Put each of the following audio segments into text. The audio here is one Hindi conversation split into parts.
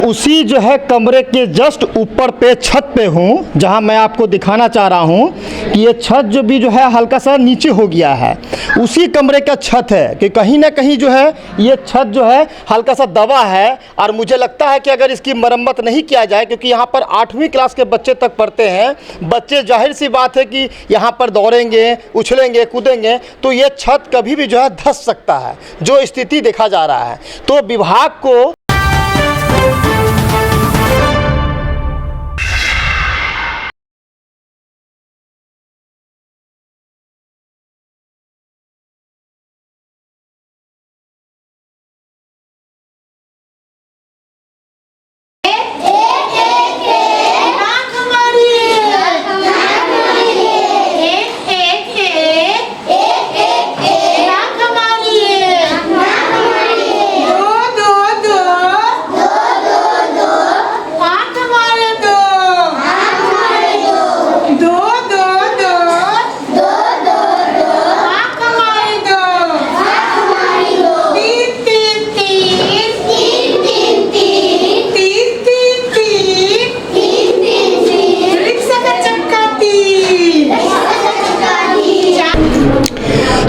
उसी जो है कमरे के जस्ट ऊपर पे छत पे हूँ, जहाँ मैं आपको दिखाना चाह रहा हूँ कि ये छत जो भी जो है हल्का सा नीचे हो गया है। उसी कमरे का छत है कि कहीं ना कहीं जो है ये छत जो है हल्का सा दबा है, और मुझे लगता है कि अगर इसकी मरम्मत नहीं किया जाए, क्योंकि यहाँ पर 8वीं क्लास के बच्चे तक पढ़ते हैं, बच्चे जाहिर सी बात है कि यहाँ पर दौड़ेंगे, उछलेंगे, कूदेंगे, तो ये छत कभी भी जो है धंस सकता है, जो स्थिति देखा जा रहा है। तो विभाग को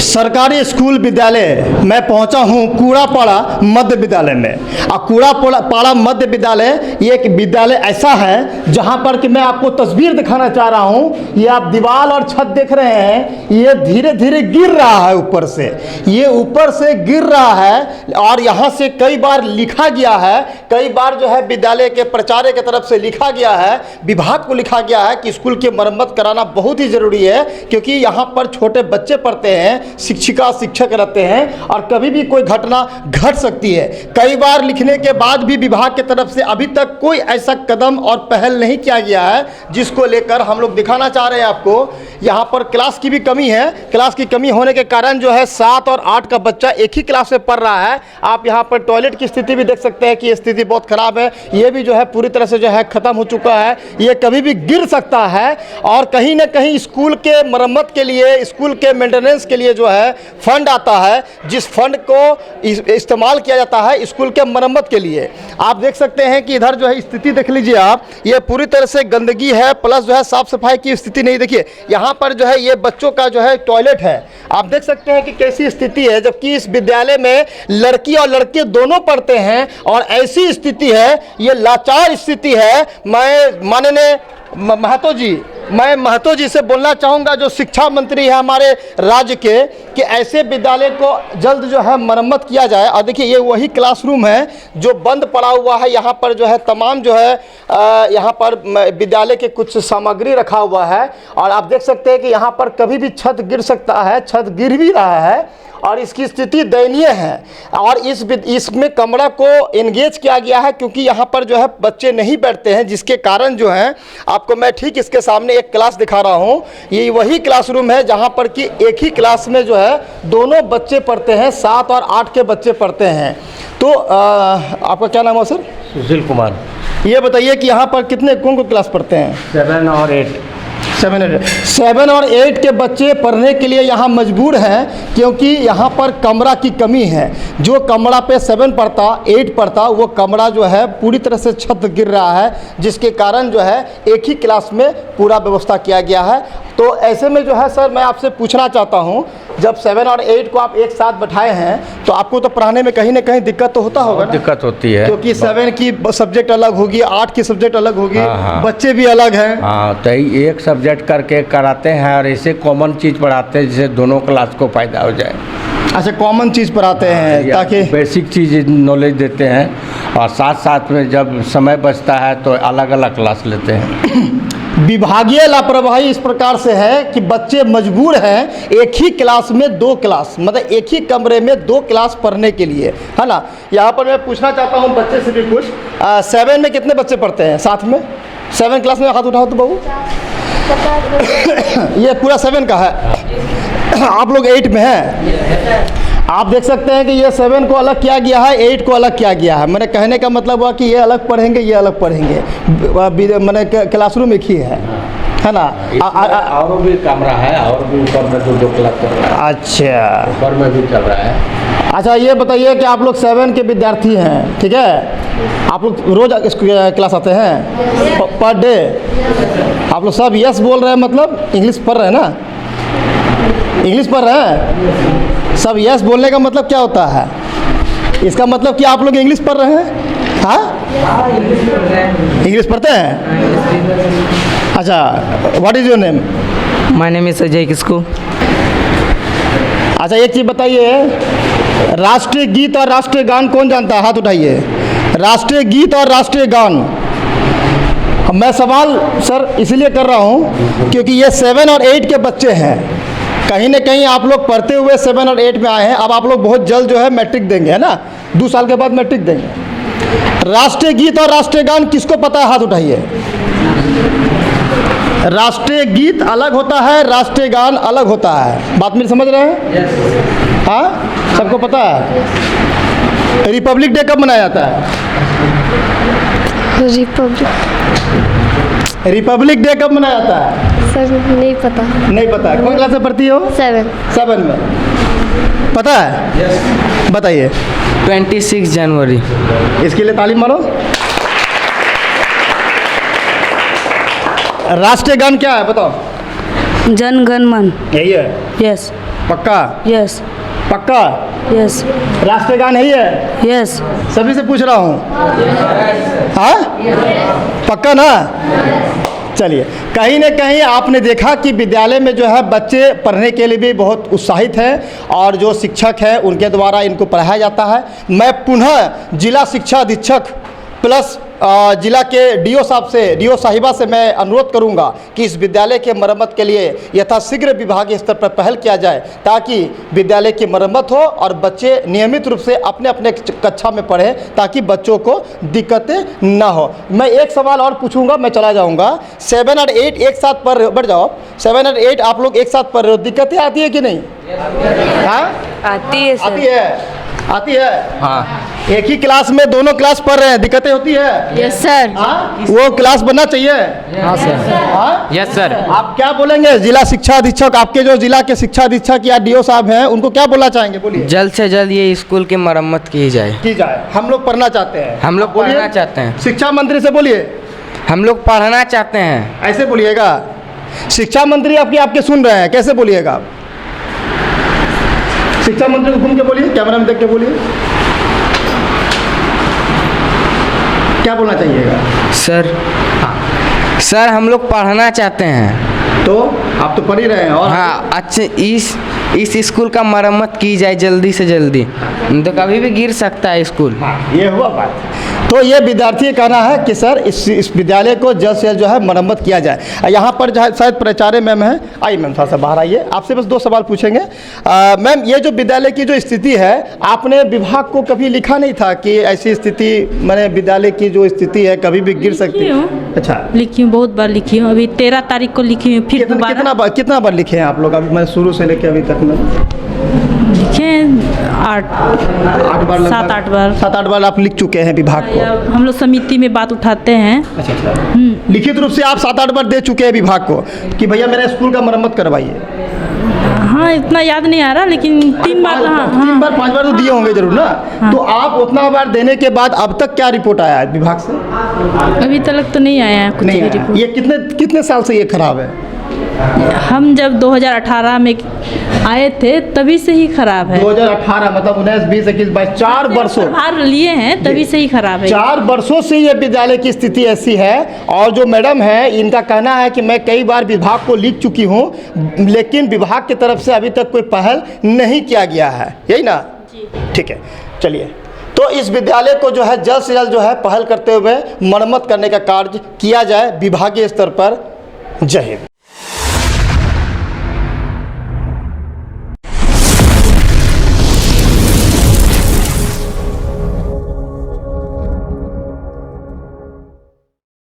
सरकारी स्कूल विद्यालय मैं पहुंचा हूं कूड़ापाड़ा मध्य विद्यालय में। और कूड़ापाड़ा मध्य विद्यालय ये एक विद्यालय ऐसा है जहां पर कि मैं आपको तस्वीर दिखाना चाह रहा हूं। ये आप दीवार और छत देख रहे हैं, ये धीरे धीरे गिर रहा है ऊपर से, ये ऊपर से गिर रहा है। और यहां से कई बार लिखा गया है, कई बार जो है विद्यालय के प्राचार्य की तरफ से लिखा गया है, विभाग को लिखा गया है कि स्कूल की मरम्मत कराना बहुत ही ज़रूरी है, क्योंकि यहाँ पर छोटे बच्चे पढ़ते हैं, शिक्षिका शिक्षक रहते हैं, और कभी भी कोई घटना घट सकती है। कई बार लिखने के बाद भी विभाग की तरफ से अभी तक कोई ऐसा कदम और पहल नहीं किया गया है, जिसको लेकर हम लोग दिखाना चाह रहे हैं आपको। यहाँ पर क्लास की भी कमी है, क्लास की कमी होने के कारण जो है 7 और 8 का बच्चा एक ही क्लास में पढ़ रहा है। आप यहाँ पर टॉयलेट की स्थिति भी देख सकते हैं कि ये स्थिति बहुत ख़राब है, ये भी जो है पूरी तरह से जो है ख़त्म हो चुका है, ये कभी भी गिर सकता है। और कहीं ना कहीं स्कूल के मरम्मत के लिए, स्कूल के मेंटेनेंस के लिए जो है फंड आता है, जिस फंड को इस्तेमाल किया जाता है स्कूल के मरम्मत के लिए। आप देख सकते हैं कि इधर जो है स्थिति देख लीजिए आप, ये पूरी तरह से गंदगी है, प्लस जो है साफ सफाई की स्थिति नहीं। देखिए यहाँ पर जो है ये बच्चों का जो है टॉयलेट है, आप देख सकते हैं कि कैसी स्थिति है, जबकि इस विद्यालय में लड़की और लड़के दोनों पढ़ते हैं, और ऐसी स्थिति है, ये लाचार स्थिति है। मैं माननीय महतो जी से बोलना चाहूँगा, जो शिक्षा मंत्री है हमारे राज्य के, कि ऐसे विद्यालय को जल्द जो है मरम्मत किया जाए। और देखिए ये वही क्लासरूम है जो बंद पड़ा हुआ है, यहाँ पर जो है तमाम जो है यहाँ पर विद्यालय के कुछ सामग्री रखा हुआ है, और आप देख सकते हैं कि यहाँ पर कभी भी छत गिर सकता है, छत गिर भी रहा है, और इसकी स्थिति दयनीय है। और इसमें कमरा को एंगेज किया गया है, क्योंकि यहाँ पर जो है बच्चे नहीं बैठते हैं, जिसके कारण जो है आपको मैं ठीक इसके सामने एक क्लास दिखा रहा हूँ। ये वही क्लासरूम है जहाँ पर कि एक ही क्लास में जो है दोनों बच्चे पढ़ते हैं, 7 और 8 के बच्चे पढ़ते हैं। तो आपका क्या नाम है सर? सुशील कुमार। ये बताइए कि यहाँ पर कितने कौन को क्लास पढ़ते हैं? 7 और 8। 7 और 8 के बच्चे पढ़ने के लिए यहाँ मजबूर हैं, क्योंकि यहाँ पर कमरा की कमी है। जो कमरा पे 7 पढ़ता, 8 पढ़ता, वो कमरा जो है पूरी तरह से छत गिर रहा है, जिसके कारण जो है एक ही क्लास में पूरा व्यवस्था किया गया है। तो ऐसे में जो है सर मैं आपसे पूछना चाहता हूँ, जब 7 और 8 को आप एक साथ बैठाए हैं, तो आपको तो पढ़ाने में कहीं ना कहीं दिक्कत तो होता होगा ना? दिक्कत होती है, क्योंकि 7 की सब्जेक्ट अलग होगी, 8 की सब्जेक्ट अलग होगी, बच्चे भी अलग हैं। हाँ, तो एक सब्जेक्ट करके कराते हैं, और ऐसे कॉमन चीज़ पढ़ाते हैं जिससे दोनों क्लास को फ़ायदा हो जाए। अच्छा, कॉमन चीज़ पढ़ाते हैं ताकि बेसिक चीज़ नॉलेज देते हैं, और साथ साथ में जब समय बचता है तो अलग अलग क्लास लेते हैं। विभागीय लापरवाही इस प्रकार से है कि बच्चे मजबूर हैं एक ही क्लास में 2 क्लास, मतलब एक ही कमरे में 2 क्लास पढ़ने के लिए, है ना। यहाँ पर मैं पूछना चाहता हूँ बच्चे से भी कुछ। 7 में कितने बच्चे पढ़ते हैं साथ में? 7 क्लास में हाथ उठाओ तो बहू। ये पूरा 7 का है, आप लोग 8 में हैं। आप देख सकते हैं कि ये 7 को अलग किया गया है, 8 को अलग किया गया है। मैंने कहने का मतलब हुआ कि ये अलग पढ़ेंगे, ये अलग पढ़ेंगे, मैंने क्लासरूम एक ही है ना। और भी कमरा है, और भी ऊपर में 2 क्लास चल रहा है। अच्छा, ऊपर में भी चल रहा है। अच्छा ये बताइए कि आप लोग 7 के विद्यार्थी हैं, ठीक है, आप लोग रोज़ क्लास आते हैं पर डे? आप लोग सब यस बोल रहे हैं, मतलब इंग्लिश पढ़ रहे हैं ना? इंग्लिश पढ़ रहे हैं सब? यस बोलने का मतलब क्या होता है? इसका मतलब कि आप लोग इंग्लिश पढ़ रहे हैं? हाँ, इंग्लिश पढ़ते हैं। अच्छा, what is your name? My name is Ajay Kisku. अच्छा, एक चीज़ बताइए, राष्ट्रीय गीत और राष्ट्रीय गान कौन जानता है? हाथ उठाइए। राष्ट्रीय गीत और राष्ट्रीय गान। मैं सवाल सर इसलिए कर रहा हूँ क्योंकि ये 7 और 8 के बच्चे हैं। कहीं ना कहीं आप लोग पढ़ते हुए 7 और 8 में आए हैं। अब आप लोग बहुत जल्द जो है मैट्रिक देंगे, है ना? 2 साल के बाद मैट्रिक देंगे। राष्ट्रीय गीत और राष्ट्रीय गान किसको पता है? हाथ उठाइए। राष्ट्रीय गीत अलग होता है, राष्ट्रीय गान अलग होता है। बात मेरी समझ रहे हैं? हाँ, सबको पता है। रिपब्लिक डे कब मनाया जाता है? रिपब्लिक डे कब मनाया जाता है? सर नहीं पता। नहीं पता। कौन क्लास में पढ़ती हो? 7 में। पता है? बताइए। 26 जनवरी। इसके लिए तालीम मारो। राष्ट्रीय गान क्या है बताओ? जन गण मन। यही है? यस पक्का? यस पक्का? यस राष्ट्रीय गान यही है? यस। सभी से पूछ रहा हूँ। हाँ, पक्का ना? चलिए, कहीं न कहीं आपने देखा कि विद्यालय में जो है बच्चे पढ़ने के लिए भी बहुत उत्साहित हैं और जो शिक्षक हैं उनके द्वारा इनको पढ़ाया जाता है। मैं पुनः जिला शिक्षा अधीक्षक प्लस जिला के डीओ साहब से, डीओ साहिबा से मैं अनुरोध करूंगा कि इस विद्यालय के मरम्मत के लिए यथाशीघ्र विभागीय स्तर पर पहल किया जाए ताकि विद्यालय की मरम्मत हो और बच्चे नियमित रूप से अपने अपने कक्षा में पढ़ें ताकि बच्चों को दिक्कतें ना हो। मैं एक सवाल और पूछूंगा, मैं चला जाऊंगा। 7 और 8 एक साथ पढ़, बढ़ जाओ। 7 और 8 आप लोग एक साथ पढ़ रहे हो, दिक्कतें आती है कि नहीं? हाँ, आती है सर। आती है। आती है? हाँ। एक ही क्लास में दोनों क्लास पढ़ रहे हैं, दिक्कतें होती है? Yes sir. हाँ, वो क्लास बनना चाहिए। हाँ सर। हाँ, यस सर। आप क्या बोलेंगे? जिला शिक्षा अधीक्षक, आपके जो जिला के शिक्षा अधीक्षक या डीओ साहब हैं उनको क्या बोलना चाहेंगे? बोलिए। जल्द से जल्द ये स्कूल की मरम्मत की जाए। की जाए। हम लोग पढ़ना चाहते हैं। हम लोग बोलिए। पढ़ना चाहते हैं। शिक्षा मंत्री से बोलिए। हम लोग पढ़ना चाहते हैं। ऐसे बोलिएगा। शिक्षा मंत्री आपके सुन रहे हैं, कैसे बोलिएगा आप? शिक्षा मंत्री को घूम के बोलिए, कैमरा में देख के बोलिए। क्या बोलना चाहिएगा? सर, सर हम लोग पढ़ना चाहते हैं। तो आप तो पढ़ ही रहे हैं और हाँ, अच्छे इस स्कूल का मरम्मत की जाए जल्दी से जल्दी, तो कभी भी गिर सकता है स्कूल। ये हुआ बात। तो ये विद्यार्थी का कहना है कि सर इस विद्यालय को जल्द से जल्द जो है मरम्मत किया जाए। यहाँ पर जो है शायद प्राचार्य मैम है। आइए मैम, थोड़ा सा बाहर आइए, आपसे बस 2 सवाल पूछेंगे। मैम, ये जो विद्यालय की जो स्थिति है, आपने विभाग को कभी लिखा नहीं था कि ऐसी स्थिति, मैंने विद्यालय की जो स्थिति है कभी भी गिर सकती है? अच्छा, लिखी हूँ, बहुत बार लिखी हूँ। अभी 13 तारीख को लिखी हूँ, फिर दोबारा कितना बार लिखे हैं आप लोग? अभी मैं शुरू से लेकर अभी तक में लिखे हैं 8 बार, 7-8 बार। 7-8 बार आप लिख चुके हैं विभाग को? हम लोग समिति में बात उठाते हैं। अच्छा। लिखित रूप से आप 7-8 बार दे चुके हैं विभाग को कि भैया मेरे स्कूल का मरम्मत करवाइए? हाँ, इतना याद नहीं आ रहा, लेकिन 3 बार। हाँ, 3 बार 5 बार तो दिए होंगे जरूर ना? हाँ। तो आप उतना बार देने के बाद अब तक क्या रिपोर्ट आया है विभाग से? अभी तक तो नहीं आया है कुछ नहीं भी आया। रिपोर्ट। ये कितने साल से ये खराब है? हम जब 2018 में आए थे तभी से ही खराब है। 2018 मतलब 19, 20, 21, 22, 4 वर्षों भार लिए हैं तभी से ही खराब है। 4 वर्षों से ये विद्यालय की स्थिति ऐसी है। और जो मैडम है इनका कहना है कि मैं कई बार विभाग को लिख चुकी हूँ, लेकिन विभाग की तरफ से अभी तक कोई पहल नहीं किया गया है, यही ना? ठीक है, चलिए। तो इस विद्यालय को जो है जल्द से जल्द जो है पहल करते हुए मरम्मत करने का कार्य किया जाए विभागीय स्तर पर। जय हिंद।